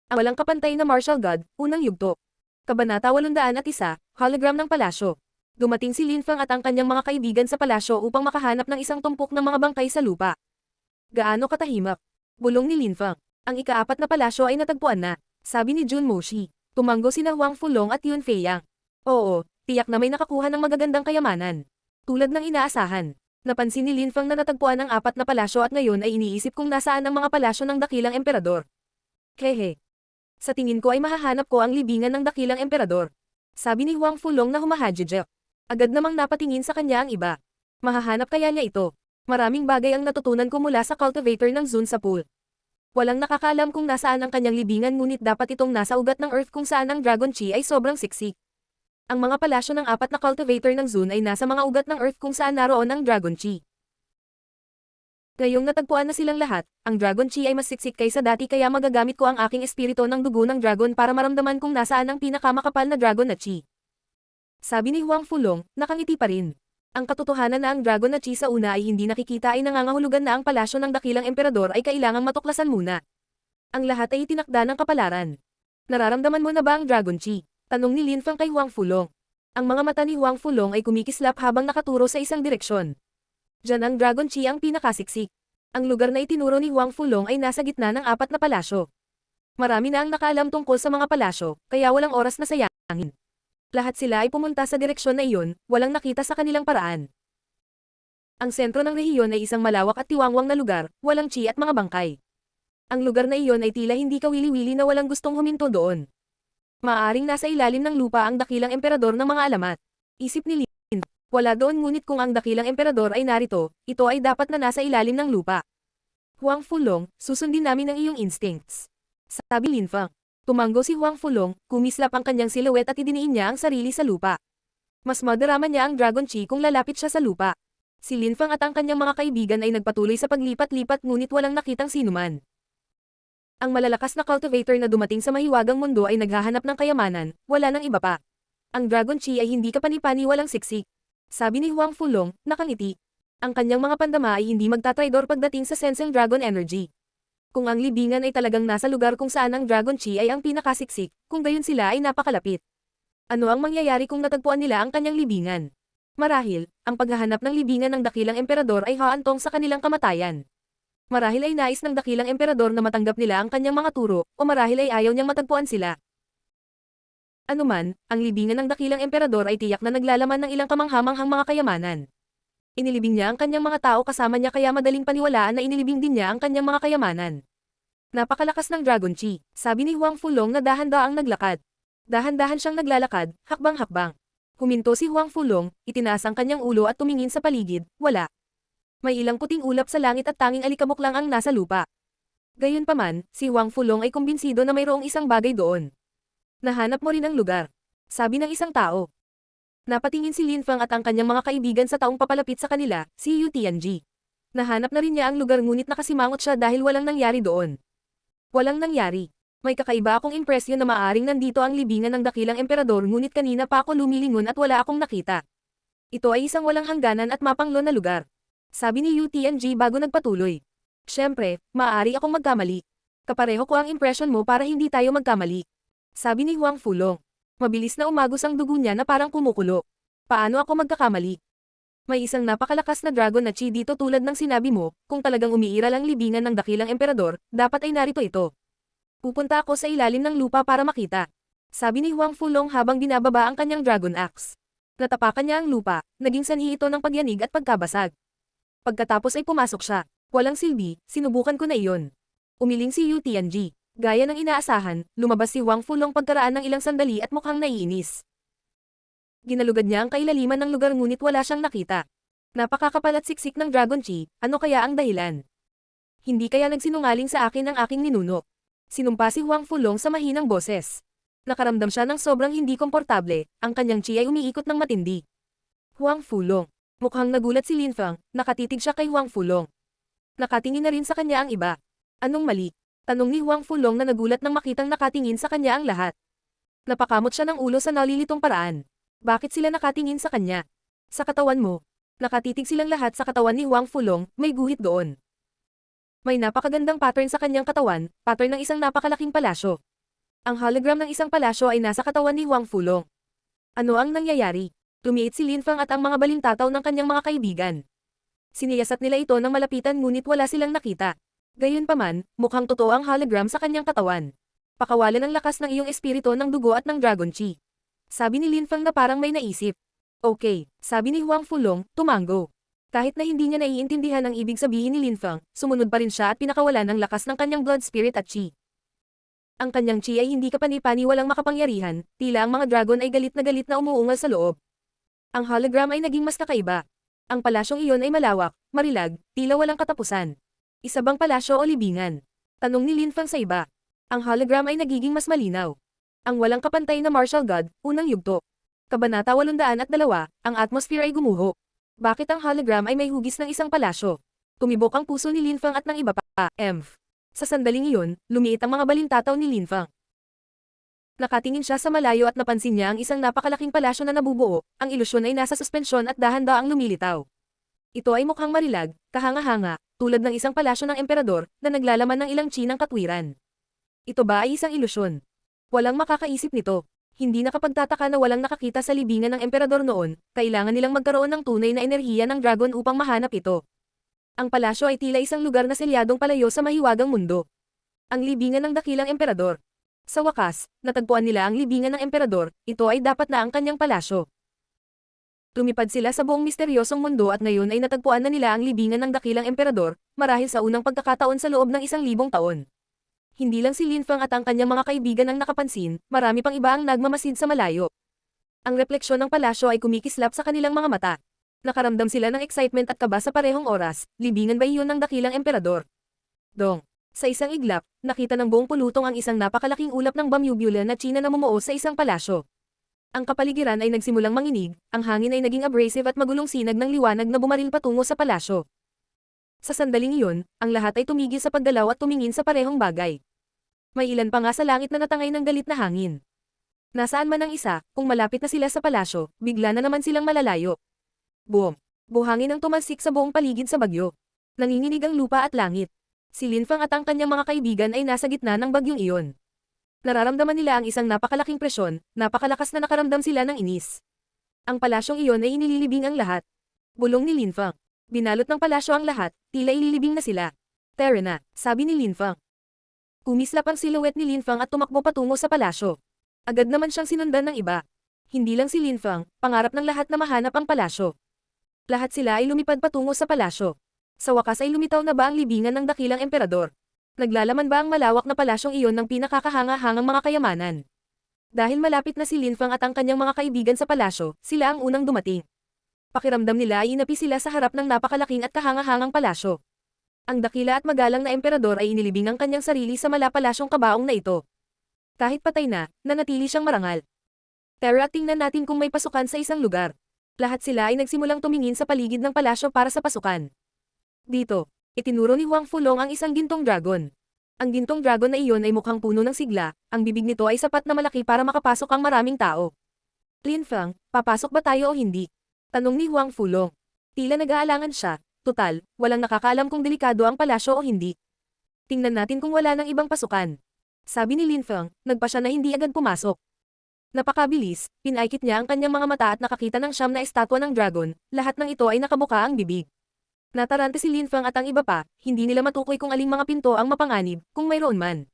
Ang walang kapantay na martial god, unang yugto. Kabanata 801, hologram ng palasyo. Dumating si Lin Feng at ang kanyang mga kaibigan sa palasyo upang makahanap ng isang tumpok ng mga bangkay sa lupa. Gaano katahimik? Bulong ni Lin Feng. Ang ikaapat na palasyo ay natagpuan na, sabi ni Jun Moshi. Tumanggo sina Huang Fulong at Yun Feiyang. Oo, tiyak na may nakakuha ng magagandang kayamanan. Tulad ng inaasahan. Napansin ni Lin Feng na natagpuan ang apat na palasyo at ngayon ay iniisip kung nasaan ang mga palasyo ng dakilang emperador. Hehe. Sa tingin ko ay mahahanap ko ang libingan ng dakilang emperador. Sabi ni Huang Fulong na humahadjidja. Agad namang napatingin sa kanya ang iba. Mahahanap kaya niya ito? Maraming bagay ang natutunan ko mula sa cultivator ng Zun sa pool. Walang nakakaalam kung nasaan ang kanyang libingan ngunit dapat itong nasa ugat ng Earth kung saan ang Dragon Chi ay sobrang siksik. Ang mga palasyo ng apat na cultivator ng Zun ay nasa mga ugat ng Earth kung saan naroon ang Dragon Chi. Ngayong natagpuan na silang lahat, ang Dragon Chi ay mas siksik kaysa dati kaya magagamit ko ang aking espiritu ng dugo ng dragon para maramdaman kung nasaan ang pinakamakapal na dragon na Chi. Sabi ni Huang Fulong, nakangiti pa rin. Ang katotohanan na ang dragon na Chi sa una ay hindi nakikita ay nangangahulugan na ang palasyo ng dakilang emperador ay kailangang matuklasan muna. Ang lahat ay itinakda ng kapalaran. Nararamdaman mo na ba ang Dragon Chi? Tanong ni Lin Feng kay Huang Fulong. Ang mga mata ni Huang Fulong ay kumikislap habang nakaturo sa isang direksyon. Diyan ang Dragon Chi ang pinakasiksik. Ang lugar na itinuro ni Huang Fulong ay nasa gitna ng apat na palasyo. Marami na ang nakaalam tungkol sa mga palasyo, kaya walang oras na sayangin. Lahat sila ay pumunta sa direksyon na iyon, walang nakita sa kanilang paraan. Ang sentro ng rehiyon ay isang malawak at tiwangwang na lugar, walang chi at mga bangkay. Ang lugar na iyon ay tila hindi kawili-wili na walang gustong huminto doon. Maaaring nasa ilalim ng lupa ang dakilang emperador ng mga alamat. Isip ni Lin. Wala doon ngunit kung ang dakilang emperador ay narito, ito ay dapat na nasa ilalim ng lupa. Huang Fulong, susundin namin ang iyong instincts. Sabi Lin Feng. Tumanggo si Huang Fulong, kumislap ang kanyang silhouette at idiniin niya ang sarili sa lupa. Mas madarama niya ang Dragon Chi kung lalapit siya sa lupa. Si Lin Feng at ang kanyang mga kaibigan ay nagpatuloy sa paglipat-lipat ngunit walang nakitang sinuman. Ang malalakas na cultivator na dumating sa mahiwagang mundo ay naghahanap ng kayamanan, wala nang iba pa. Ang Dragon Chi ay hindi kapani-pani walang siksik. Sabi ni Huang Fulong, nakangiti. Ang kanyang mga pandama ay hindi magtatraidor pagdating sa sensing Dragon Energy. Kung ang libingan ay talagang nasa lugar kung saan ang Dragon Chi ay ang pinakasiksik, kung gayon sila ay napakalapit. Ano ang mangyayari kung natagpuan nila ang kanyang libingan? Marahil, ang paghahanap ng libingan ng dakilang emperador ay haantong sa kanilang kamatayan. Marahil ay nais ng dakilang emperador na matanggap nila ang kanyang mga turo, o marahil ay ayaw niyang matagpuan sila. Anuman, ang libingan ng dakilang emperador ay tiyak na naglalaman ng ilang kamanghamanghang mga kayamanan. Inilibing niya ang kanyang mga tao kasama niya kaya madaling paniwalaan na inilibing din niya ang kanyang mga kayamanan. Napakalakas ng Dragon Chi, sabi ni Huang Fulong na dahan-daang naglakad. Dahan-dahan siyang naglalakad, hakbang-hakbang. Huminto si Huang Fulong, itinaas ang kanyang ulo at tumingin sa paligid, wala. May ilang puting ulap sa langit at tanging alikabok lang ang nasa lupa. Gayunpaman, si Huang Fulong ay kumbinsido na mayroong isang bagay doon. Nahanap mo rin ang lugar, sabi ng isang tao. Napatingin si Lin Feng at ang kanyang mga kaibigan sa taong papalapit sa kanila, si Yu Tianji. Nahanap na rin niya ang lugar ngunit nakasimangot siya dahil walang nangyari doon. Walang nangyari. May kakaiba akong impresyon na maaaring nandito ang libingan ng dakilang emperador ngunit kanina pa ako lumilingon at wala akong nakita. Ito ay isang walang hangganan at mapanglo na lugar. Sabi ni Yu Tianji bago nagpatuloy. Siyempre, maaari akong magkamali. Kapareho ko ang impresyon mo para hindi tayo magkamali. Sabi ni Huang Fulong. Mabilis na umagos ang dugo niya na parang kumukulo. Paano ako magkakamali? May isang napakalakas na dragon na chi dito tulad ng sinabi mo, kung talagang umiiral ang libingan ng dakilang emperador, dapat ay narito ito. Pupunta ako sa ilalim ng lupa para makita. Sabi ni Huang Fulong habang binababa ang kanyang dragon axe. Natapakan niya ang lupa, naging sanhi ito ng pagyanig at pagkabasag. Pagkatapos ay pumasok siya. Walang silbi, sinubukan ko na iyon. Umiling si Yu Tianji. Gaya ng inaasahan, lumabas si Huang Fulong pagkaraan ng ilang sandali at mukhang naiinis. Ginalugad niya ang kailaliman ng lugar ngunit wala siyang nakita. Napakakapal at siksik ng Dragon Chi, ano kaya ang dahilan? Hindi kaya nagsinungaling sa akin ang aking ninuno. Sinumpa si Huang Fulong sa mahinang boses. Nakaramdam siya ng sobrang hindi komportable, ang kanyang chi ay umiikot ng matindi. Huang Fulong. Mukhang nagulat si Lin Feng, nakatitig siya kay Huang Fulong. Nakatingin na rin sa kanya ang iba. Anong mali? Tanong ni Huang Fulong na nagulat nang makitang nakatingin sa kanya ang lahat. Napakamot siya ng ulo sa nalilitong paraan. Bakit sila nakatingin sa kanya? Sa katawan mo. Nakatitig silang lahat sa katawan ni Huang Fulong, may guhit doon. May napakagandang pattern sa kanyang katawan, pattern ng isang napakalaking palasyo. Ang hologram ng isang palasyo ay nasa katawan ni Huang Fulong. Ano ang nangyayari? Tumiit si Lin Fang at ang mga balintataw ng kanyang mga kaibigan. Siniyasat nila ito ng malapitan ngunit wala silang nakita. Gayunpaman, mukhang totoo ang hologram sa kanyang katawan. Pakawalan ang lakas ng iyong espiritu ng dugo at ng Dragon Chi. Sabi ni Lin Fang na parang may naisip. Okay, sabi ni Huang Fulong, tumango. Kahit na hindi niya naiintindihan ang ibig sabihin ni Lin Fang, sumunod pa rin siya at pinakawalan ang lakas ng kanyang blood spirit at chi. Ang kanyang chi ay hindi kapani-pani walang makapangyarihan, tila ang mga dragon ay galit na umuungal sa loob. Ang hologram ay naging mas kakaiba. Ang palasyong iyon ay malawak, marilag, tila walang katapusan. Isa bang palasyo o libingan? Tanong ni Lin Fang sa iba. Ang hologram ay nagiging mas malinaw. Ang walang kapantay na martial god, unang yugto. Kabanata 802, ang atmosphere ay gumuho. Bakit ang hologram ay may hugis ng isang palasyo? Tumibok ang puso ni Lin Fang at ng iba pa. Sa sandaling iyon, lumiit ang mga balintataw ni Lin Fang. Nakatingin siya sa malayo at napansin niya ang isang napakalaking palasyo na nabubuo, ang ilusyon ay nasa suspensyon at dahan-daang lumilitaw. Ito ay mukhang marilag, kahanga-hanga, tulad ng isang palasyo ng emperador na naglalaman ng ilang chi ng katwiran. Ito ba ay isang ilusyon? Walang makakaisip nito. Hindi nakapagtataka na walang nakakita sa libingan ng emperador noon, kailangan nilang magkaroon ng tunay na enerhiya ng dragon upang mahanap ito. Ang palasyo ay tila isang lugar na selyadong palayo sa mahiwagang mundo. Ang libingan ng dakilang emperador. Sa wakas, natagpuan nila ang libingan ng emperador, ito ay dapat na ang kanyang palasyo. Lumipad sila sa buong misteryosong mundo at ngayon ay natagpuan na nila ang libingan ng dakilang emperador, marahil sa unang pagkakataon sa loob ng 1,000 taon. Hindi lang si Lin Fang at ang kanyang mga kaibigan ang nakapansin, marami pang iba ang nagmamasid sa malayo. Ang refleksyon ng palasyo ay kumikislap sa kanilang mga mata. Nakaramdam sila ng excitement at kaba sa parehong oras, libingan ba iyon ng dakilang emperador? Dong. Sa isang iglap, nakita ng buong pulutong ang isang napakalaking ulap ng Bamubula na China na namumuo sa isang palasyo. Ang kapaligiran ay nagsimulang manginig, ang hangin ay naging abrasive at magulong sinag ng liwanag na bumaril patungo sa palasyo. Sa sandaling iyon, ang lahat ay tumigil sa paggalaw at tumingin sa parehong bagay. May ilan pa nga sa langit na natangay ng galit na hangin. Nasaan man ang isa, kung malapit na sila sa palasyo, bigla na naman silang malalayo. Boom! Buhangin ang tumalsik sa buong paligid sa bagyo. Nanginginig ang lupa at langit. Si Lin Fang at ang kanyang mga kaibigan ay nasa gitna ng bagyong iyon. Nararamdaman nila ang isang napakalaking presyon, napakalakas na nakaramdam sila ng inis. Ang palasyong iyon ay inililibing ang lahat. Bulong ni Lin Fang. Binalot ng palasyo ang lahat, tila ililibing na sila. Tara na, sabi ni Lin Fang. Kumislap ang silhouette ni Lin Fang at tumakbo patungo sa palasyo. Agad naman siyang sinundan ng iba. Hindi lang si Lin Fang, pangarap ng lahat na mahanap ang palasyo. Lahat sila ay lumipad patungo sa palasyo. Sa wakas ay lumitaw na ba ang libingan ng dakilang emperador? Naglalaman ba ang malawak na palasyong iyon ng pinakakahanga-hangang mga kayamanan? Dahil malapit na si Lin Fang at ang kanyang mga kaibigan sa palasyo, sila ang unang dumating. Pakiramdam nila ay inapi sila sa harap ng napakalaking at kahanga-hangang palasyo. Ang dakila at magalang na emperador ay inilibing ang kanyang sarili sa malapalasyong kabaong na ito. Kahit patay na, nanatili siyang marangal. Tara, tingnan natin kung may pasukan sa isang lugar. Lahat sila ay nagsimulang tumingin sa paligid ng palasyo para sa pasukan. Dito, itinuro ni Huang Fulong ang isang gintong dragon. Ang gintong dragon na iyon ay mukhang puno ng sigla, ang bibig nito ay sapat na malaki para makapasok ang maraming tao. Lin Fang, papasok ba tayo o hindi? Tanong ni Huang Fulong. Tila nag-aalangan siya, total, walang nakakaalam kung delikado ang palasyo o hindi. Tingnan natin kung wala ng ibang pasukan. Sabi ni Lin Fang, nagpa siya na hindi agad pumasok. Napakabilis, pinaikit niya ang kanyang mga mata at nakakita ng 9 na estatwa ng dragon, lahat ng ito ay nakabuka ang bibig. Natarante si Lin Fang at ang iba pa, hindi nila matukoy kung aling mga pinto ang mapanganib, kung mayroon man.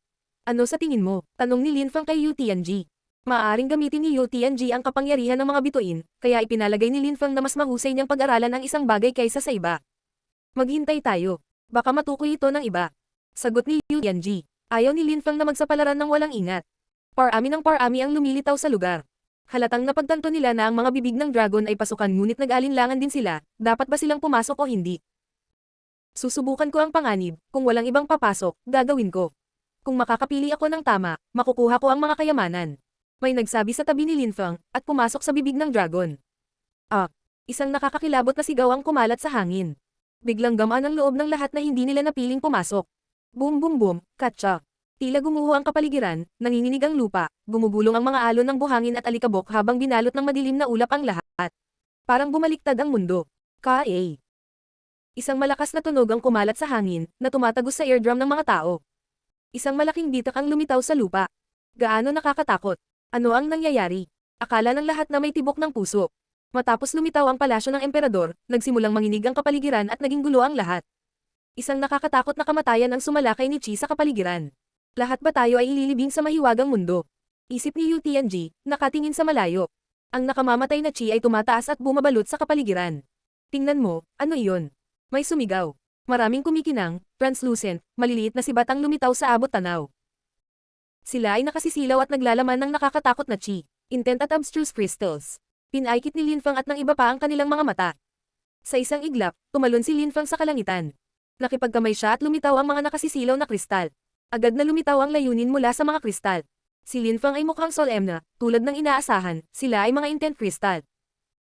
Ano sa tingin mo? Tanong ni Lin Fang kay Yu Tianji. Maaaring gamitin ni Yu Tianji ang kapangyarihan ng mga bituin, kaya ipinalagay ni Lin Fang na mas mahusay niyang pag-aralan ang isang bagay kaysa sa iba. Maghintay tayo. Baka matukoy ito ng iba. Sagot ni Yu Tianji. Ayaw ni Lin Fang na magsapalaran ng walang ingat. Parami ng parami ang lumilitaw sa lugar. Halatang napagtanto nila na ang mga bibig ng dragon ay pasukan ngunit nag-alinlangan din sila, dapat ba silang pumasok o hindi? Susubukan ko ang panganib, kung walang ibang papasok, gagawin ko. Kung makakapili ako ng tama, makukuha ko ang mga kayamanan. May nagsabi sa tabi ni Lin Fang, at pumasok sa bibig ng dragon. Isang nakakakilabot na sigaw ang kumalat sa hangin. Biglang gamaan ang loob ng lahat na hindi nila napiling pumasok. Boom boom boom, katsa. Tila gumuho ang kapaligiran, nanginginig ang lupa, gumugulong ang mga alon ng buhangin at alikabok habang binalot ng madilim na ulap ang lahat. Parang bumaliktad ang mundo. Ka-a. Isang malakas na tunog ang kumalat sa hangin, na tumatagos sa eardrum ng mga tao. Isang malaking bitak ang lumitaw sa lupa. Gaano nakakatakot? Ano ang nangyayari? Akala ng lahat na may tibok ng puso. Matapos lumitaw ang palasyo ng emperador, nagsimulang manginig ang kapaligiran at naging gulo ang lahat. Isang nakakatakot na kamatayan ang sumalakay ni Chi sa kapaligiran. Lahat ba tayo ay ililibing sa mahiwagang mundo? Isip ni Yu Tianji, nakatingin sa malayo. Ang nakamamatay na Chi ay tumataas at bumabalot sa kapaligiran. Tingnan mo, ano iyon? May sumigaw. Maraming kumikinang, translucent, maliliit na sibat ang lumitaw sa abot tanaw. Sila ay nakasisilaw at naglalaman ng nakakatakot na Chi, intent at abstruse crystals. Pinaikit ni Linfang at ng iba pa ang kanilang mga mata. Sa isang iglap, tumalon si Linfang sa kalangitan. Nakipagkamay siya at lumitaw ang mga nakasisilaw na kristal. Agad na lumitaw ang layunin mula sa mga kristal. Si Linfang ay mukhang solemn na, tulad ng inaasahan, sila ay mga intent crystal.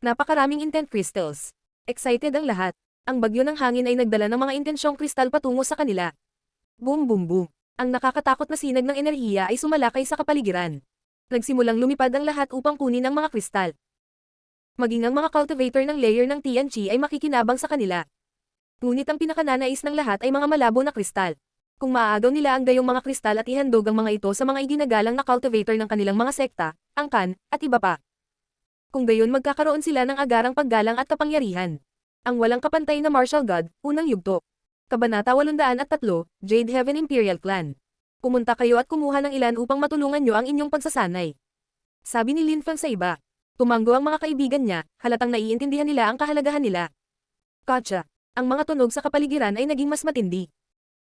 Napakaraming intent crystals. Excited ang lahat. Ang bagyo ng hangin ay nagdala ng mga intensyong kristal patungo sa kanila. Boom boom boom. Ang nakakatakot na sinag ng enerhiya ay sumalakay sa kapaligiran. Nagsimulang lumipad ang lahat upang kunin ang mga kristal. Maging ang mga cultivator ng layer ng Tianqi ay makikinabang sa kanila. Ngunit ang pinakananais ng lahat ay mga malabo na kristal. Kung maaagaw nila ang gayong mga kristal at ihandog ang mga ito sa mga iginagalang na cultivator ng kanilang mga sekta, angkan, at iba pa. Kung gayon magkakaroon sila ng agarang paggalang at kapangyarihan. Ang walang kapantay na martial god, unang yugto. Kabanata 803, Jade Heaven Imperial Clan. Pumunta kayo at kumuha ng ilan upang matulungan nyo ang inyong pagsasanay. Sabi ni Linfang sa iba. Tumanggo ang mga kaibigan niya, halatang naiintindihan nila ang kahalagahan nila. Gotcha. Ang mga tunog sa kapaligiran ay naging mas matindi.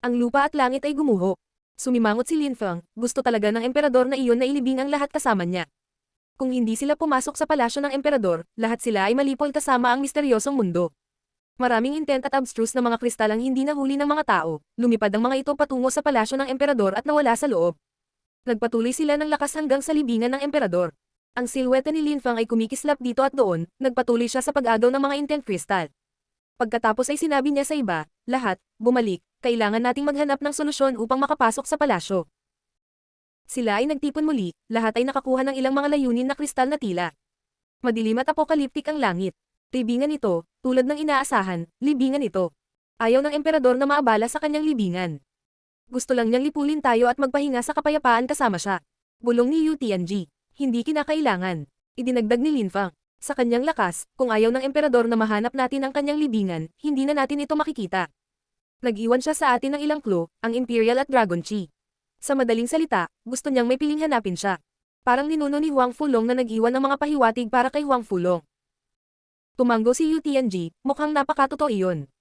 Ang lupa at langit ay gumuho. Sumimangot si Linfang, gusto talaga ng emperador na iyon na ilibing ang lahat kasama niya. Kung hindi sila pumasok sa palasyo ng emperador, lahat sila ay malipol kasama ang misteryosong mundo. Maraming intent at abstruse na mga kristal ang hindi nahuli ng mga tao, lumipad ang mga ito patungo sa palasyo ng emperador at nawala sa loob. Nagpatuloy sila ng lakas hanggang sa libingan ng emperador. Ang silhouette ni Linfang ay kumikislap dito at doon, nagpatuloy siya sa pag-agaw ng mga intent crystal. Pagkatapos ay sinabi niya sa iba, lahat, bumalik, kailangan nating maghanap ng solusyon upang makapasok sa palasyo. Sila ay nagtipon muli, lahat ay nakakuha ng ilang mga layunin na kristal na tila. Madilim at apokaliptik ang langit. Libingan ito, tulad ng inaasahan, libingan ito. Ayaw ng emperador na maabala sa kanyang libingan. Gusto lang niyang lipulin tayo at magpahinga sa kapayapaan kasama siya. Bulong ni Yu Tianji. Hindi kinakailangan. Idinagdag ni Linfang. Sa kanyang lakas, kung ayaw ng emperador na mahanap natin ang kanyang libingan, hindi na natin ito makikita. Nag-iwan siya sa atin ng ilang clue, ang Imperial at Dragon Chi. Sa madaling salita, gusto niyang may piling hanapin siya. Parang ninuno ni Huang Fulong na nag-iwan ng mga pahiwatig para kay Huang Fulong. Tumanggo si Yu Tianji, mukhang napakatotoo iyon.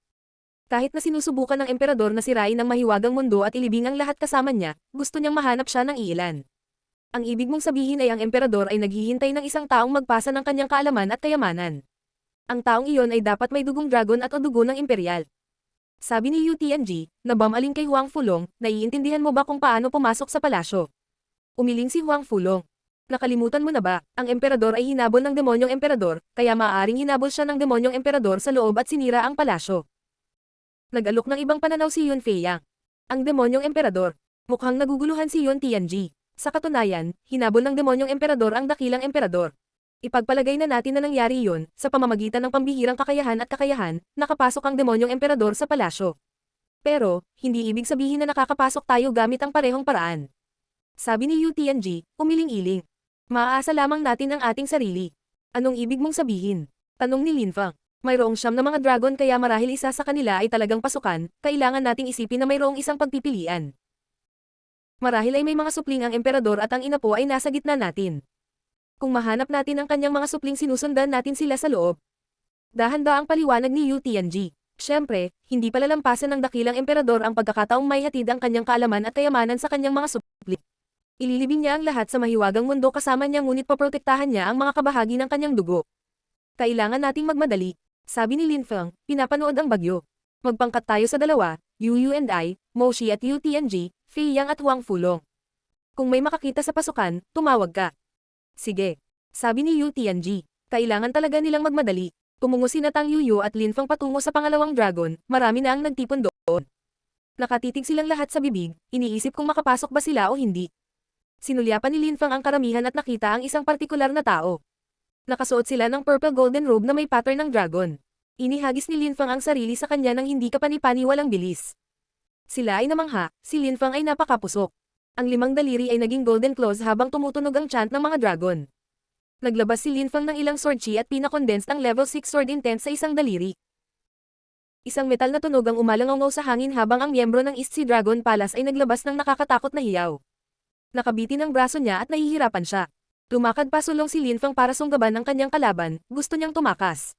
Kahit na sinusubukan ng emperador na sirain ang mahiwagang mundo at ilibing ang lahat kasama niya, gusto niyang mahanap siya ng iilan. Ang ibig mong sabihin ay ang emperador ay naghihintay ng isang taong magpasa ng kanyang kaalaman at kayamanan. Ang taong iyon ay dapat may dugong dragon at o dugo ng imperial. Sabi ni Yu Tianji, nabamaling kay Huang Fulong, naiintindihan mo ba kung paano pumasok sa palasyo? Umiling si Huang Fulong. Nakalimutan mo na ba, ang emperador ay hinabol ng demonyong emperador, kaya maaaring hinabol siya ng demonyong emperador sa loob at sinira ang palasyo. Nag-alok ng ibang pananaw si Yun Feiyang. Ang demonyong emperador. Mukhang naguguluhan si Yun Tianji. Sa katunayan, hinabol ng demonyong emperador ang dakilang emperador. Ipagpalagay na natin na nangyari iyon, sa pamamagitan ng pambihirang kakayahan, nakapasok ang demonyong emperador sa palasyo. Pero, hindi ibig sabihin na nakakapasok tayo gamit ang parehong paraan. Sabi ni Yu Tianji, umiling-iling. Maaasa lamang natin ang ating sarili. Anong ibig mong sabihin? Tanong ni Linfang. Mayroong 9 na mga dragon kaya marahil isa sa kanila ay talagang pasukan, kailangan nating isipin na mayroong isang pagpipilian. Marahil ay may mga supling ang emperador at ang ina po ay nasa gitna natin. Kung mahanap natin ang kanyang mga supling sinusundan natin sila sa loob. Dahan-daang paliwanag ni Yu Tianji. Siyempre, hindi palalampasan ng dakilang emperador ang pagkakataong may hatid ang kanyang kaalaman at kayamanan sa kanyang mga supling. Ililibing niya ang lahat sa mahiwagang mundo kasama niya ngunit paprotektahan niya ang mga kabahagi ng kanyang dugo. Kailangan nating magmadali. Sabi ni Linfang, pinapanood ang bagyo. Magpangkat tayo sa dalawa, Yu and I, Moshi at Yu Tianji, Feiyang at Huang Fulong. Kung may makakita sa pasukan, tumawag ka. Sige. Sabi ni Yu Tianji. Kailangan talaga nilang magmadali. Tumungo sina Tang Yuyu at Linfang patungo sa pangalawang dragon, marami na ang nagtipon doon. Nakatitig silang lahat sa bibig, iniisip kung makapasok ba sila o hindi. Sinulyapan ni Linfang ang karamihan at nakita ang isang partikular na tao. Nakasuot sila ng purple golden robe na may pattern ng dragon. Inihagis ni Linfang ang sarili sa kanya nang hindi kapani-pani walang bilis. Sila ay namangha, si Linfang ay napakapusok. Ang 5 daliri ay naging golden claws habang tumutunog ang chant ng mga dragon. Naglabas si Lin Fang ng ilang sword chi at pinakondensed ang level 6 sword intense sa 1 daliri. Isang metal na tunog ang umalangaw sa hangin habang ang miyembro ng East Sea Dragon Palace ay naglabas ng nakakatakot na hiyaw. Nakabitin ang braso niya at nahihirapan siya. Lumakad pa sulong si Lin Fang para sunggaban ang kanyang kalaban, gusto niyang tumakas.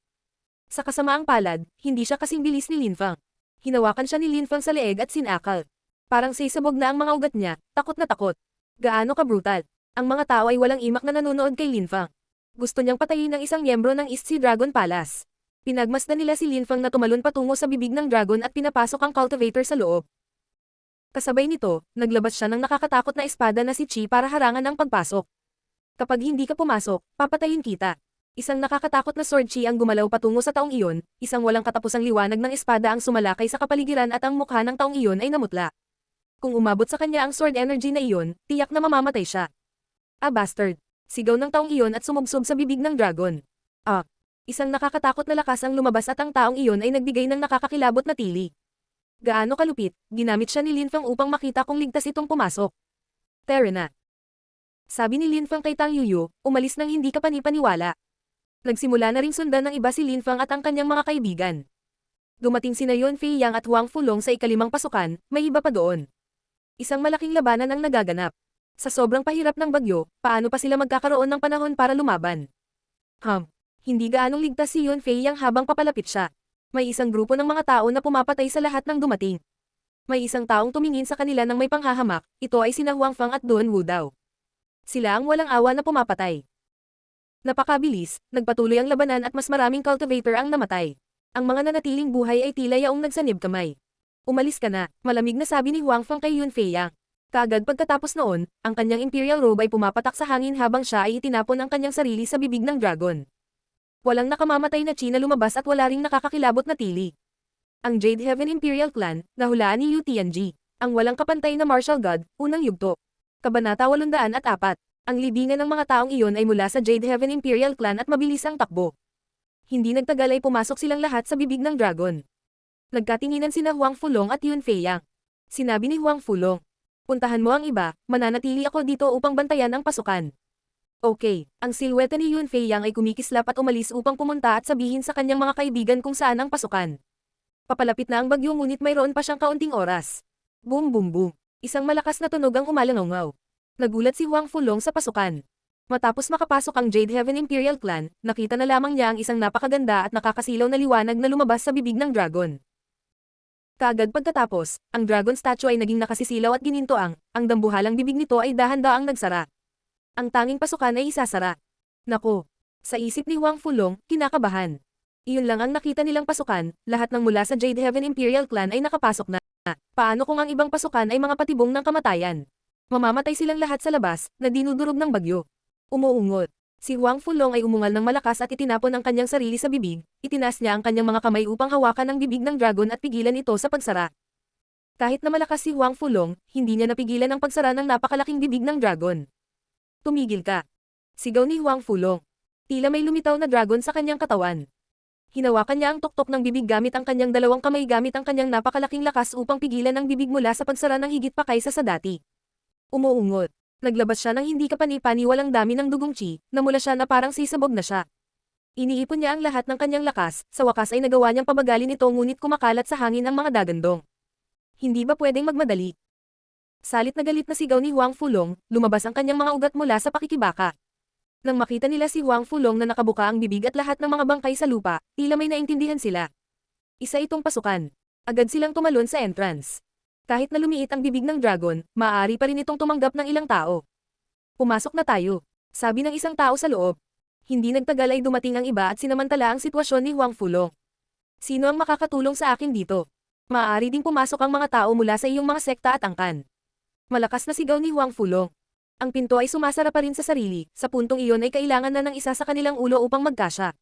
Sa kasamaang palad, hindi siya kasing bilis ni Lin Fang. Hinawakan siya ni Lin Fang sa leeg at sinakal. Parang sisabog na ang mga ugat niya, takot na takot. Gaano ka brutal. Ang mga tao ay walang imak na nanonood kay Lin Fang. Gusto niyang patayin ang isang miyembro ng East Sea Dragon Palace. Pinagmasdan nila si Lin Fang na tumalon patungo sa bibig ng dragon at pinapasok ang cultivator sa loob. Kasabay nito, naglabas siya ng nakakatakot na espada na si Chi para harangan ang pagpasok. Kapag hindi ka pumasok, papatayin kita. Isang nakakatakot na sword Chi ang gumalaw patungo sa taong iyon, isang walang katapusang liwanag ng espada ang sumalakay sa kapaligiran at ang mukha ng taong iyon ay namutla. Kung umabot sa kanya ang sword energy na iyon, tiyak na mamamatay siya. Ah, bastard! Sigaw ng taong iyon at sumubsob sa bibig ng dragon. Ah! Isang nakakatakot na lakas ang lumabas at ang taong iyon ay nagbigay ng nakakakilabot na tili. Gaano kalupit, ginamit siya ni Lin Fang upang makita kung ligtas itong pumasok. Tara na. Sabi ni Lin Fang kay Tang Yuyu, umalis nang hindi ka panipaniwala. Nagsimula na ring sundan ng iba si Lin Fang at ang kanyang mga kaibigan. Dumating sina Yun Fei Yang at Huang Fulong sa ikalimang pasukan, may iba pa doon. Isang malaking labanan ang nagaganap. Sa sobrang pahirap ng bagyo, paano pa sila magkakaroon ng panahon para lumaban? Hindi gaanong ligtas si Yun Fei Yang habang papalapit siya. May isang grupo ng mga tao na pumapatay sa lahat ng dumating. May isang taong tumingin sa kanila ng may panghahamak, ito ay sina Huang Fang at Duan Wu daw. Sila ang walang awa na pumapatay. Napakabilis, nagpatuloy ang labanan at mas maraming cultivator ang namatay. Ang mga nanatiling buhay ay tila yaong nagsanib kamay. Umalis ka na, malamig na sabi ni Huang Fang kay Yun Fei Yang. Kaagad pagkatapos noon, ang kanyang imperial robe ay pumapatak sa hangin habang siya ay itinapon ang kanyang sarili sa bibig ng dragon. Walang nakamamatay na Chi na lumabas at wala ring nakakakilabot na tili. Ang Jade Heaven Imperial Clan, nahulaan ni Yu Tianji. Ang walang kapantay na martial god, unang yugto. Kabanata 804. Ang libingan ng mga taong iyon ay mula sa Jade Heaven Imperial Clan at mabilis ang takbo. Hindi nagtagal ay pumasok silang lahat sa bibig ng dragon. Nagkatinginan sina Huang Fulong at Yun Fei Yang. Sinabi ni Huang Fulong, puntahan mo ang iba, mananatili ako dito upang bantayan ang pasukan. Okay, ang silweta ni Yun Fei Yang ay kumikislap at umalis upang pumunta at sabihin sa kanyang mga kaibigan kung saan ang pasukan. Papalapit na ang bagyo ngunit mayroon pa siyang kaunting oras. Boom boom boom. Isang malakas na tunog ang umalangaw. Nagulat si Huang Fulong sa pasukan. Matapos makapasok ang Jade Heaven Imperial Clan, nakita na lamang niya ang isang napakaganda at nakakasilaw na liwanag na lumabas sa bibig ng dragon. Kaagad pagkatapos, ang dragon statue ay naging nakasisilaw at ginintoang, ang dambuhalang bibig nito ay dahan-daang nagsara. Ang tanging pasukan ay isasara. Nako! Sa isip ni Huang Fulong, kinakabahan. Iyon lang ang nakita nilang pasukan, lahat ng mula sa Jade Heaven Imperial Clan ay nakapasok na. Paano kung ang ibang pasukan ay mga patibong ng kamatayan? Mamamatay silang lahat sa labas, na dinudurog ng bagyo. Umuungot. Si Huang Fulong ay umungal ng malakas at itinapon ang kanyang sarili sa bibig, itinaas niya ang kanyang mga kamay upang hawakan ang bibig ng dragon at pigilan ito sa pagsara. Kahit na malakas si Huang Fulong, hindi niya napigilan ang pagsara ng napakalaking bibig ng dragon. Tumigil ka. Sigaw ni Huang Fulong. Tila may lumitaw na dragon sa kanyang katawan. Hinawakan niya ang tuktok ng bibig gamit ang kanyang dalawang kamay gamit ang kanyang napakalaking lakas upang pigilan ang bibig mula sa pagsara ng higit pa kaysa sa dati. Umuungot. Naglabas siya ng hindi kapani-paniwalang dami ng dugong Chi, namula siya na parang sisabog na siya. Iniipon niya ang lahat ng kanyang lakas, sa wakas ay nagawa niyang pabagalin ito ngunit kumakalat sa hangin ang mga dagandong. Hindi ba pwedeng magmadali? Salit na galit na sigaw ni Huang Fulong, lumabas ang kanyang mga ugat mula sa pakikibaka. Nang makita nila si Huang Fulong na nakabuka ang bibig at lahat ng mga bangkay sa lupa, tila may naintindihan sila. Isa itong pasukan. Agad silang tumalon sa entrance. Kahit na lumiit ang bibig ng dragon, maaari pa rin itong tumanggap ng ilang tao. Pumasok na tayo, sabi ng isang tao sa loob. Hindi nagtagal ay dumating ang iba at sinamantala ang sitwasyon ni Huang Fulong. Sino ang makakatulong sa akin dito? Maaari ding pumasok ang mga tao mula sa iyong mga sekta at angkan. Malakas na sigaw ni Huang Fulong. Ang pinto ay sumasara pa rin sa sarili, sa puntong iyon ay kailangan na ng isa sa kanilang ulo upang magkasya.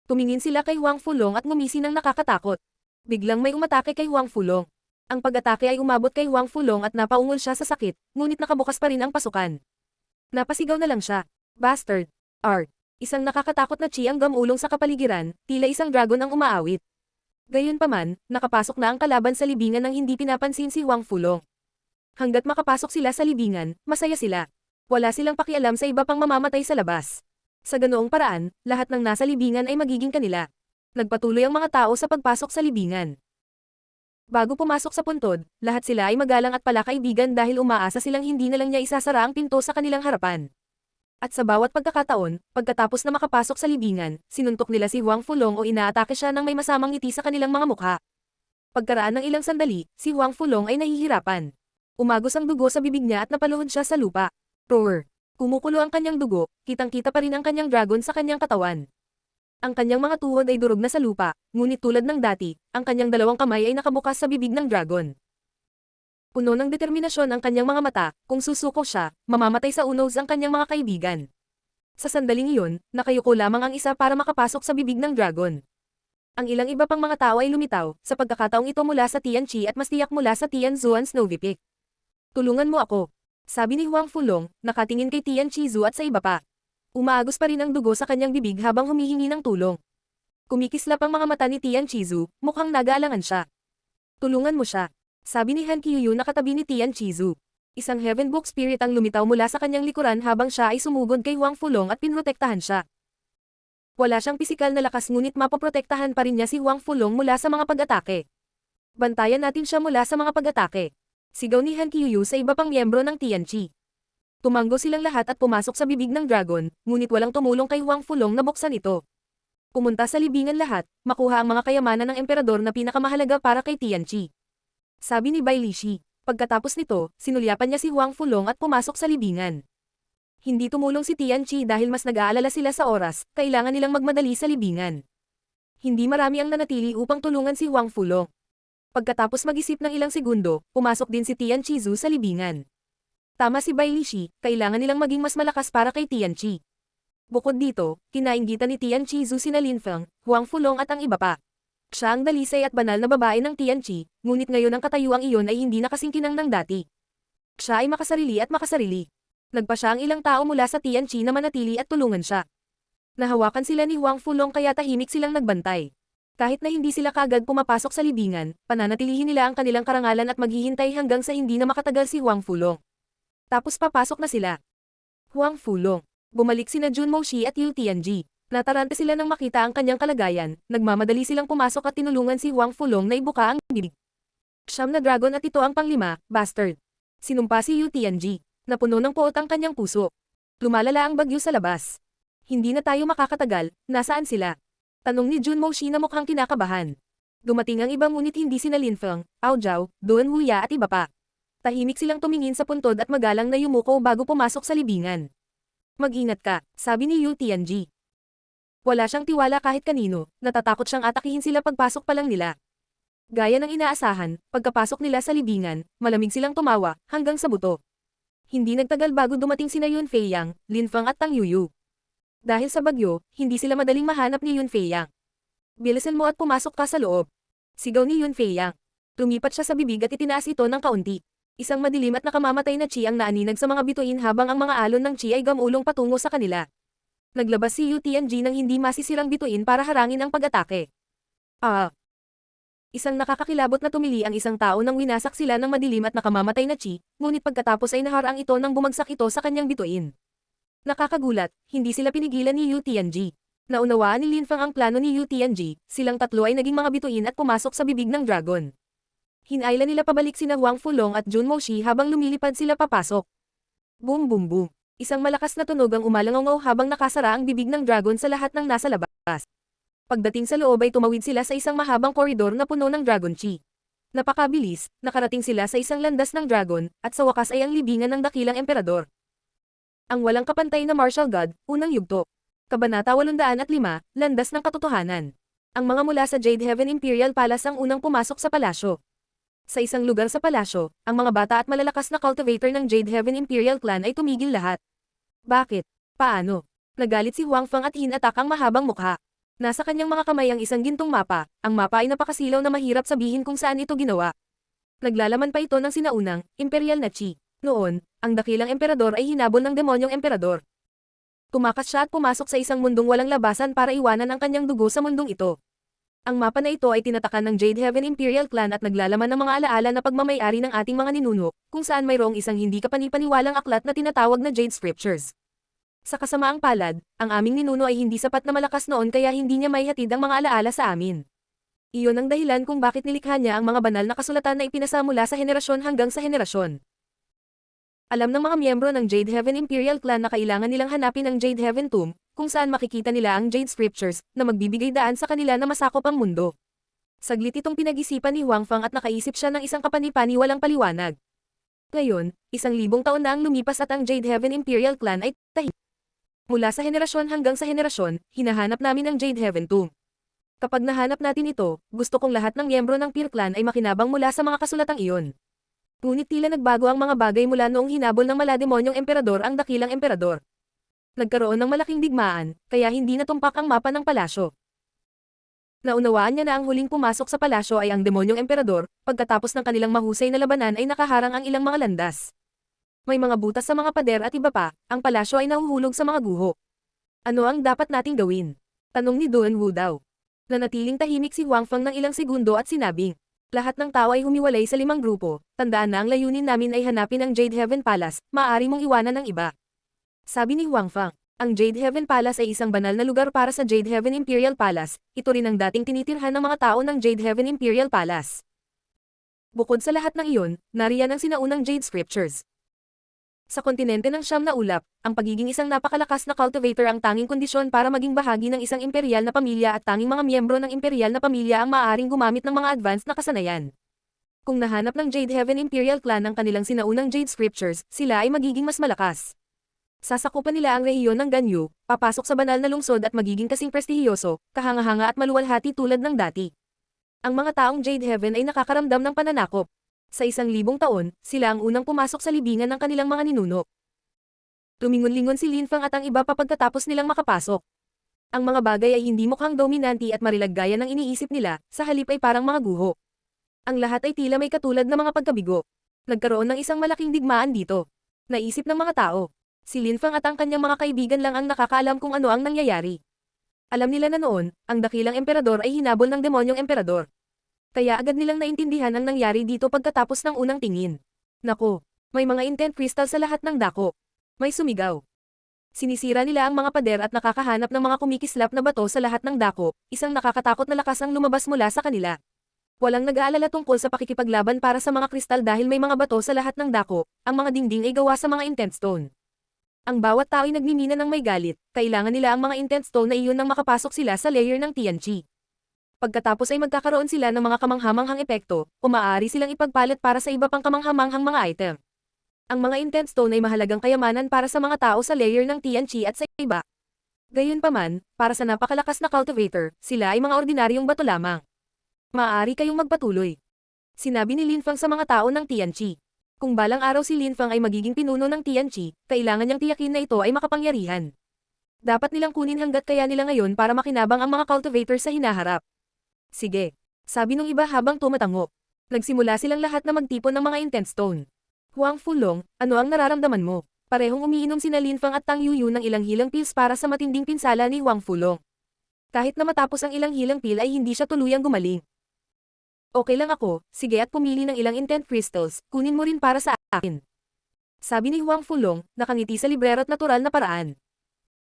Tumingin sila kay Huang Fulong at ngumisi ng nakakatakot. Biglang may umatake kay Huang Fulong. Ang pag-atake ay umabot kay Huang Fulong at napaungol siya sa sakit, ngunit nakabukas pa rin ang pasukan. Napasigaw na lang siya. Bastard! Isang nakakatakot na Chi ang gamulong sa kapaligiran, tila isang dragon ang umaawit. Gayunpaman, nakapasok na ang kalaban sa libingan ng hindi pinapansin si Huang Fulong. Hanggat makapasok sila sa libingan, masaya sila. Wala silang pakialam sa iba pang mamamatay sa labas. Sa ganoong paraan, lahat ng nasa libingan ay magiging kanila. Nagpatuloy ang mga tao sa pagpasok sa libingan. Bago pumasok sa puntod, lahat sila ay magalang at palakaibigan dahil umaasa silang hindi na lang niya isasara ang pinto sa kanilang harapan. At sa bawat pagkakataon, pagkatapos na makapasok sa libingan, sinuntok nila si Huang Fulong o inaatake siya ng may masamang ngiti sa kanilang mga mukha. Pagkaraan ng ilang sandali, si Huang Fulong ay nahihirapan. Umagos ang dugo sa bibig niya at napaluhod siya sa lupa. Roar! Kumukulo ang kanyang dugo, kitang-kita pa rin ang kanyang dragon sa kanyang katawan. Ang kanyang mga tuhod ay durog na sa lupa, ngunit tulad ng dati, ang kanyang dalawang kamay ay nakabukas sa bibig ng dragon. Puno ng determinasyon ang kanyang mga mata, kung susuko siya, mamamatay sa unos ang kanyang mga kaibigan. Sa sandaling iyon, nakayuko lamang ang isa para makapasok sa bibig ng dragon. Ang ilang iba pang mga tao ay lumitaw, sa pagkakataong ito mula sa Tianqi at mas tiyak mula sa Tianzuan Snowy Peak. Tulungan mo ako, sabi ni Huang Fulong, nakatingin kay Tianqi Zhu at sa iba pa. Umaagos pa rin ang dugo sa kanyang bibig habang humihingi ng tulong. Kumikislap ang mga mata ni Tianqi Zhu, mukhang nag-aalangan siya. Tulungan mo siya, sabi ni Han Qiuyu na katabi ni Tianqi Zhu. Isang Heaven Book Spirit ang lumitaw mula sa kanyang likuran habang siya ay sumugod kay Huang Fulong at pinrotektahan siya. Wala siyang pisikal na lakas ngunit mapoprotektahan pa rin niya si Huang Fulong mula sa mga pag-atake. Bantayan natin siya mula sa mga pag-atake. Sigaw ni Han Qiuyu sa iba pang miyembro ng Tianqi. Tumanggo silang lahat at pumasok sa bibig ng dragon, ngunit walang tumulong kay Huang Fulong na buksan ito. Pumunta sa libingan lahat, makuha ang mga kayamanan ng emperador na pinakamahalaga para kay Tianqi. Sabi ni Bai Lishi. Pagkatapos nito, sinulyapan niya si Huang Fulong at pumasok sa libingan. Hindi tumulong si Tianqi dahil mas nag-aalala sila sa oras, kailangan nilang magmadali sa libingan. Hindi marami ang nanatili upang tulungan si Huang Fulong. Pagkatapos mag-isip ng ilang segundo, pumasok din si Tianqi Zhu sa libingan. Tama si Bai Lishi, kailangan nilang maging mas malakas para kay Tianqi. Bukod dito, kinainggitan ni Tianqi Zhu sina Lin Feng, Huang Fulong at ang iba pa. Siya ang dalisay at banal na babae ng Tianqi, ngunit ngayon ang katayuang iyon ay hindi nakasingkinang ng dati. Siya ay makasarili at makasarili. Nagpa siya ang ilang tao mula sa Tianqi na manatili at tulungan siya. Nahawakan sila ni Huang Fulong kaya tahimik silang nagbantay. Kahit na hindi sila kaagad pumapasok sa libingan, pananatilihin nila ang kanilang karangalan at maghihintay hanggang sa hindi na makatagal si Huang Fulong. Tapos papasok na sila. Huang Fulong. Bumalik sina Jun Moshi at Yu Tianji. Nataranta sila nang makita ang kanyang kalagayan, nagmamadali silang pumasok at tinulungan si Huang Fulong na ibuka ang bibig. Siyam na dragon at ito ang panglima, bastard. Sinumpa si Yu Tianji. Napuno ng poot ang kanyang puso. Lumalala ang bagyo sa labas. Hindi na tayo makakatagal, nasaan sila? Tanong ni Jun Moshi na mukhang kinakabahan. Dumating ang iba ngunit hindi sina Lin Feng, Ao Zhao, Duan Huya at iba pa. Tahimik silang tumingin sa puntod at magalang na yumuko bago pumasok sa libingan. Mag-ingat ka, sabi ni Yu Tianji. Wala siyang tiwala kahit kanino, natatakot siyang atakihin sila pagpasok pa lang nila. Gaya ng inaasahan, pagkapasok nila sa libingan, malamig silang tumawa, hanggang sa buto. Hindi nagtagal bago dumating sina Yun Feiyang, Lin Feng at Tang Yuyu. Dahil sa bagyo, hindi sila madaling mahanap ni Yun Feiyang. Bilisan mo at pumasok ka sa loob. Sigaw ni Yun Feiyang. Tumipat siya sa bibig at itinaas ito ng kaunti. Isang madilim at nakamamatay na chi ang naaninag sa mga bituin habang ang mga alon ng chi ay gamulong patungo sa kanila. Naglabas si Yu Tianji ng hindi masisirang bituin para harangin ang pag-atake. Isang nakakakilabot na tumili ang isang tao nang winasak sila ng madilim at nakamamatay na chi, ngunit pagkatapos ay naharang ito nang bumagsak ito sa kanyang bituin. Nakakagulat, hindi sila pinigilan ni Yu Tianji. Naunawaan ni Lin Feng ang plano ni Yu Tianji, silang tatlo ay naging mga bituin at pumasok sa bibig ng dragon. Hinayla nila pabalik sina Huang Fulong at Jun Moshi habang lumilipad sila papasok. Boom boom boom. Isang malakas na tunog ang umalangaw habang nakasara ang bibig ng dragon sa lahat ng nasa labas. Pagdating sa loob ay tumawid sila sa isang mahabang koridor na puno ng dragon chi. Napakabilis, nakarating sila sa isang landas ng dragon, at sa wakas ay ang libingan ng dakilang emperador. Ang walang kapantay na martial god, unang yugto. Kabanata 805, Landas ng Katotohanan. Ang mga mula sa Jade Heaven Imperial Palace ang unang pumasok sa palasyo. Sa isang lugar sa palasyo, ang mga bata at malalakas na cultivator ng Jade Heaven Imperial Clan ay tumigil lahat. Bakit? Paano? Nagalit si Huang Feng at hinatak ang mahabang mukha. Nasa kanyang mga kamay ang isang gintong mapa, ang mapa ay napakasilaw na mahirap sabihin kung saan ito ginawa. Naglalaman pa ito ng sinaunang, imperial na chi. Noon, ang dakilang emperador ay hinabol ng demonyong emperador. Tumakas siya at pumasok sa isang mundong walang labasan para iwanan ang kanyang dugo sa mundong ito. Ang mapa na ito ay tinatakan ng Jade Heaven Imperial Clan at naglalaman ng mga alaala na pagmamayari ng ating mga ninuno, kung saan mayroong isang hindi kapanipaniwalang aklat na tinatawag na Jade Scriptures. Sa kasamaang palad, ang aming ninuno ay hindi sapat na malakas noon kaya hindi niya maihatid ang mga alaala sa amin. Iyon ang dahilan kung bakit nilikha niya ang mga banal na kasulatan na ipinasa mula sa henerasyon hanggang sa henerasyon. Alam ng mga miyembro ng Jade Heaven Imperial Clan na kailangan nilang hanapin ang Jade Heaven Tomb, kung saan makikita nila ang Jade Scriptures, na magbibigay daan sa kanila na masakop ang mundo. Saglit itong pinag-isipan ni Huang Fang at nakaisip siya ng isang kapanipaniwalang paliwanag. Ngayon, 1,000 taon na ang lumipas at ang Jade Heaven Imperial Clan ay tahimik. Mula sa henerasyon hanggang sa henerasyon, hinahanap namin ang Jade Heaven Tomb. Kapag nahanap natin ito, gusto kong lahat ng miyembro ng Peer Clan ay makinabang mula sa mga kasulatang iyon. Ngunit tila nagbago ang mga bagay mula noong hinabol ng malademonyong emperador ang dakilang emperador. Nagkaroon ng malaking digmaan, kaya hindi natumpak ang mapa ng palasyo. Naunawaan niya na ang huling pumasok sa palasyo ay ang demonyong emperador, pagkatapos ng kanilang mahusay na labanan ay nakaharang ang ilang mga landas. May mga butas sa mga pader at iba pa, ang palasyo ay nahuhulog sa mga guho. Ano ang dapat nating gawin? Tanong ni Duan Wu daw. Nanatiling tahimik si Huang Fang ng ilang segundo at sinabing, lahat ng tao ay humiwalay sa 5 grupo, tandaan na ang layunin namin ay hanapin ang Jade Heaven Palace, maaari mong iwanan ng iba. Sabi ni Huang Fang, ang Jade Heaven Palace ay isang banal na lugar para sa Jade Heaven Imperial Palace, ito rin ang dating tinitirhan ng mga tao ng Jade Heaven Imperial Palace. Bukod sa lahat ng iyon, nariyan ang sinaunang Jade Scriptures. Sa kontinente ng Siyam na Ulap, ang pagiging isang napakalakas na cultivator ang tanging kondisyon para maging bahagi ng isang imperial na pamilya at tanging mga miyembro ng imperial na pamilya ang maaaring gumamit ng mga advanced na kasanayan. Kung nahanap ng Jade Heaven Imperial Clan ang kanilang sinaunang Jade Scriptures, sila ay magiging mas malakas. Sasakupan nila ang rehiyon ng Ganyu, papasok sa banal na lungsod at magiging kasing prestihiyoso, kahanga-hanga at maluwalhati tulad ng dati. Ang mga taong Jade Heaven ay nakakaramdam ng pananakop. Sa 1,000 taon, sila ang unang pumasok sa libingan ng kanilang mga ninuno. Lumingon-lingon si Lin Fang at ang iba pa pagkatapos nilang makapasok. Ang mga bagay ay hindi mukhang dominanti at marilag gaya ng iniisip nila, sa halip ay parang mga guho. Ang lahat ay tila may katulad na mga pagkabigo. Nagkaroon ng isang malaking digmaan dito. Naisip ng mga tao. Si Lin Fang at ang kanyang mga kaibigan lang ang nakakaalam kung ano ang nangyayari. Alam nila na noon, ang dakilang emperador ay hinabol ng demonyong emperador. Kaya agad nilang naintindihan ang nangyari dito pagkatapos ng unang tingin. Nako, may mga intent crystal sa lahat ng dako. May sumigaw. Sinisira nila ang mga pader at nakakahanap ng mga kumikislap na bato sa lahat ng dako, isang nakakatakot na lakas ang lumabas mula sa kanila. Walang nag-aalala tungkol sa pakikipaglaban para sa mga kristal dahil may mga bato sa lahat ng dako, ang mga dingding ay gawa sa mga intent stone. Ang bawat tao ay nagmimina ng may galit, kailangan nila ang mga intent stone na iyon nang makapasok sila sa layer ng Tianqi. Pagkatapos ay magkakaroon sila ng mga kamanghamanghang epekto, o maaari silang ipagpalit para sa iba pang kamanghamanghang mga item. Ang mga intent stone ay mahalagang kayamanan para sa mga tao sa layer ng Tianqi at sa iba. Gayunpaman, para sa napakalakas na cultivator, sila ay mga ordinaryong bato lamang. Maaari kayong magpatuloy. Sinabi ni Lin Fang sa mga tao ng Tianqi. Kung balang araw si Lin Fang ay magiging pinuno ng Tianqi, kailangan niyang tiyakin na ito ay makapangyarihan. Dapat nilang kunin hanggat kaya nila ngayon para makinabang ang mga cultivator sa hinaharap. Sige, sabi nung iba habang tumatango. Nagsimula silang lahat na magtipon ng mga intent stone. Huang Fulong, ano ang nararamdaman mo? Parehong umiinom sina Lin Fang at Tang Yuyu ng ilang hilang pills para sa matinding pinsala ni Huang Fulong. Kahit na matapos ang ilang hilang pill ay hindi siya tuluyang gumaling. Okay lang ako, sige at pumili ng ilang intent crystals, kunin mo rin para sa akin. Sabi ni Huang Fulong, nakangiti sa librero at natural na paraan.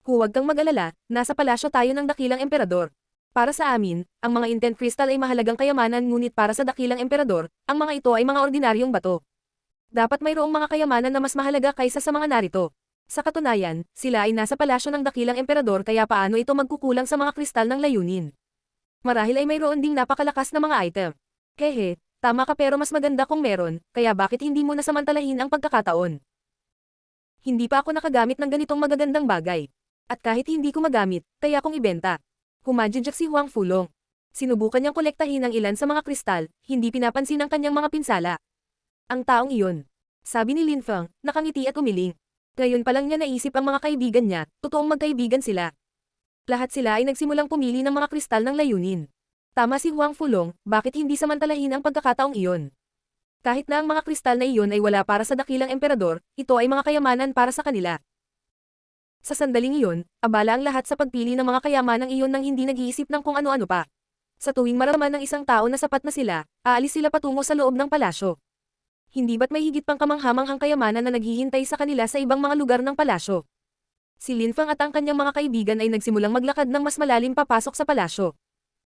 Huwag kang mag-alala, nasa palasyo tayo ng dakilang emperador. Para sa amin, ang mga intent crystal ay mahalagang kayamanan ngunit para sa dakilang emperador, ang mga ito ay mga ordinaryong bato. Dapat mayroong mga kayamanan na mas mahalaga kaysa sa mga narito. Sa katunayan, sila ay nasa palasyo ng dakilang emperador kaya paano ito magkukulang sa mga kristal ng layunin. Marahil ay mayroon ding napakalakas na mga item. Hehe, tama ka pero mas maganda kung meron, kaya bakit hindi mo nasamantalahin ang pagkakataon? Hindi pa ako nakagamit ng ganitong magagandang bagay. At kahit hindi ko magamit, kaya kong ibenta. Humajijak si Huang Fulong. Sinubukan niyang kolektahin ang ilan sa mga kristal, hindi pinapansin ang kanyang mga pinsala. Ang taong iyon. Sabi ni Lin Fang, nakangiti at umiling. Ngayon pa lang niya naisip ang mga kaibigan niya, totoong magkaibigan sila. Lahat sila ay nagsimulang pumili ng mga kristal ng layunin. Tama si Huang Fulong, bakit hindi samantalahin ang pagkakataong iyon? Kahit na ang mga kristal na iyon ay wala para sa dakilang emperador, ito ay mga kayamanan para sa kanila. Sa sandaling iyon, abala ang lahat sa pagpili ng mga kayamanang iyon nang hindi nag-iisip ng kung ano-ano pa. Sa tuwing maramdaman ng isang tao na sapat na sila, aalis sila patungo sa loob ng palasyo. Hindi ba't may higit pang kamanghamanghang kayamanan na naghihintay sa kanila sa ibang mga lugar ng palasyo? Si Lin Fang at ang kanyang mga kaibigan ay nagsimulang maglakad ng mas malalim papasok sa palasyo.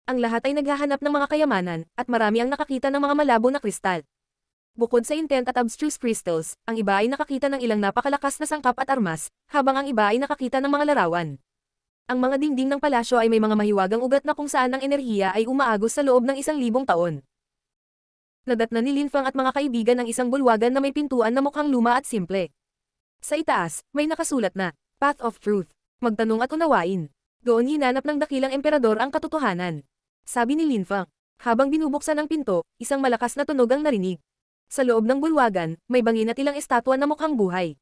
Ang lahat ay naghahanap ng mga kayamanan, at marami ang nakakita ng mga malabo na kristal. Bukod sa intent at abstruse crystals, ang iba ay nakakita ng ilang napakalakas na sangkap at armas, habang ang iba ay nakakita ng mga larawan. Ang mga dingding ng palasyo ay may mga mahiwagang ugat na kung saan ang enerhiya ay umaagos sa loob ng 1,000 taon. Nadatnan ni Lin Fang at mga kaibigan ang isang bulwagan na may pintuan na mukhang luma at simple. Sa itaas, may nakasulat na, Path of Truth. Magtanong at unawain. Doon hinanap ng dakilang emperador ang katotohanan. Sabi ni Lin Fang. Habang binubuksan ang pinto, isang malakas na tunog ang narinig. Sa loob ng bulwagan, may bangin at ilang estatwa na mukhang buhay.